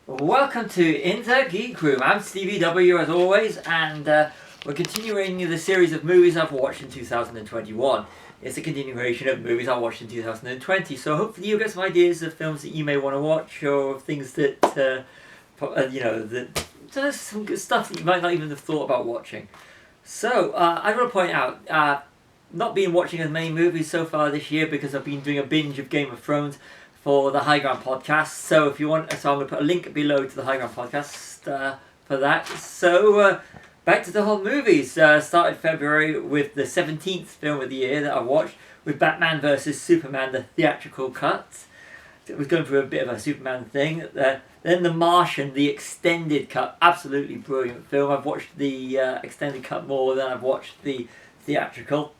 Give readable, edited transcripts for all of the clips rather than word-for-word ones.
Welcome to Inter Geek Room. I'm Stevie W as always, and we're continuing the series of movies I've watched in 2021. It's a continuation of movies I watched in 2020, so hopefully you'll get some ideas of films that you may want to watch, or things that, there's some good stuff that you might not even have thought about watching. So, I want to point out, not been watching as many movies so far this year because I've been doing a binge of Game of Thrones for the High Ground podcast. So if you want, I'm going to put a link below to the High Ground podcast for that. So back to the whole movies. Started February with the 17th film of the year that I watched, with Batman vs Superman, the theatrical cut. It was going through a bit of a Superman thing. Then The Martian, the extended cut, absolutely brilliant film. I've watched the extended cut more than I've watched the theatrical.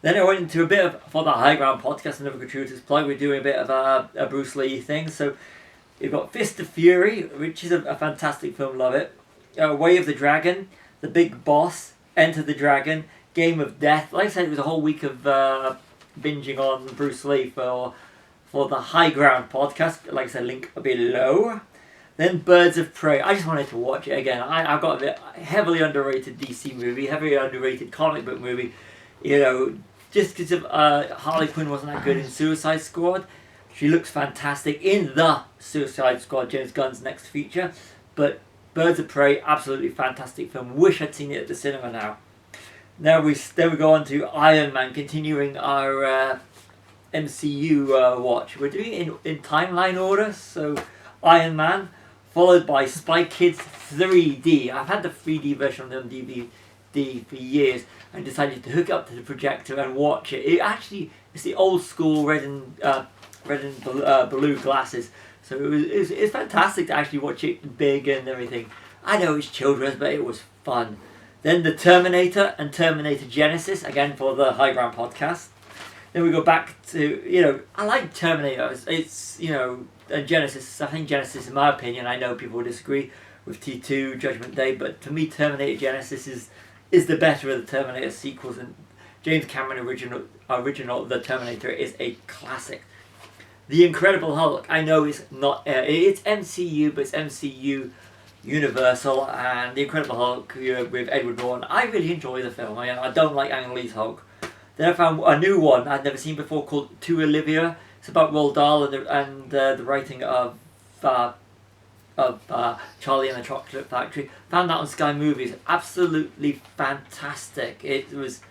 Then I went into a bit of, for the High Ground podcast, another gratuitous plug, we're doing a bit of a Bruce Lee thing. So you've got Fist of Fury, which is a fantastic film, love it. Way of the Dragon, The Big Boss, Enter the Dragon, Game of Death. Like I said, it was a whole week of binging on Bruce Lee for the High Ground podcast. Like I said, link below. Then Birds of Prey. I just wanted to watch it again. I've got a heavily underrated DC movie, heavily underrated comic book movie. You know, just because of Harley Quinn wasn't that good in Suicide Squad. She looks fantastic in the Suicide Squad, James Gunn's next feature. But Birds of Prey, absolutely fantastic film. Wish I'd seen it at the cinema now. Then we go on to Iron Man, continuing our MCU watch. We're doing it in timeline order. So Iron Man, followed by Spy Kids 3D. I've had the 3D version on DVD for years and decided to hook it up to the projector and watch it. It's the old school red and blue glasses, so it was fantastic to actually watch it big and everything. I know it's children's, but it was fun. Then The Terminator and Terminator Genesis, again for the High Ground podcast. Then we go back to, I like Terminator. It's and Genesis. I think Genesis, in my opinion, I know people will disagree with T2, Judgment Day, but to me Terminator Genesis is the better of the Terminator sequels, and James Cameron original The Terminator is a classic. The Incredible Hulk, I know it's not it's MCU, but it's MCU Universal, and The Incredible Hulk with Edward Norton. I really enjoy the film. I don't like Ang Lee's Hulk. Then I found a new one I'd never seen before called To Olivia. It's about Roald Dahl and the writing of Charlie and the Chocolate Factory. Found that on Sky Movies. Absolutely fantastic. It was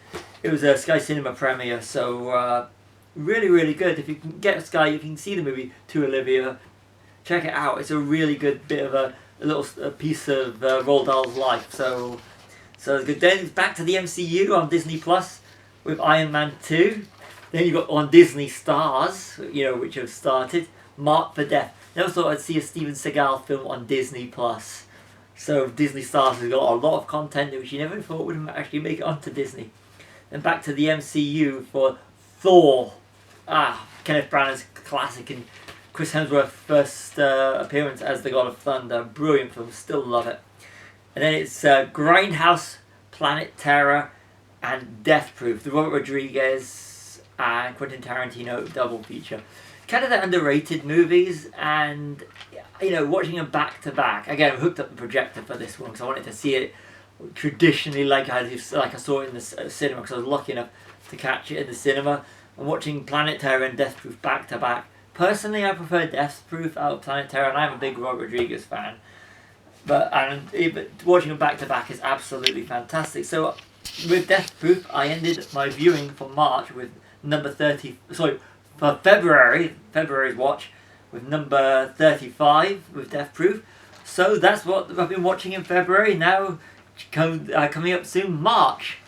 a Sky Cinema premiere, so really, really good. If you can get Sky, if you can see the movie To Olivia, check it out. It's a really good bit of a piece of Roald Dahl's life. So it's good. Then it's back to the MCU on Disney Plus with Iron Man 2. Then you've got on Disney Stars, which have started, Marked for Death. Never thought I'd see a Steven Seagal film on Disney Plus. So Disney Stars has got a lot of content which you never thought would actually make it onto Disney. Then back to the MCU for Thor. Kenneth Branagh's classic and Chris Hemsworth's first appearance as the God of Thunder. Brilliant film, still love it. And then it's Grindhouse, Planet Terror, and Death Proof. The Robert Rodriguez and Quentin Tarantino double feature. Kind of the underrated movies, and watching them back to back. Again, I hooked up the projector for this one because I wanted to see it traditionally like I saw it in the cinema, because I was lucky enough to catch it in the cinema. And watching Planet Terror and Death Proof back to back. Personally, I prefer Death Proof out of Planet Terror, and I'm a big Robert Rodriguez fan. But watching them back to back is absolutely fantastic. So with Death Proof, I ended my viewing for March with for February's watch with number 35 with Death Proof. So that's what I've been watching in February. Now coming up soon, March.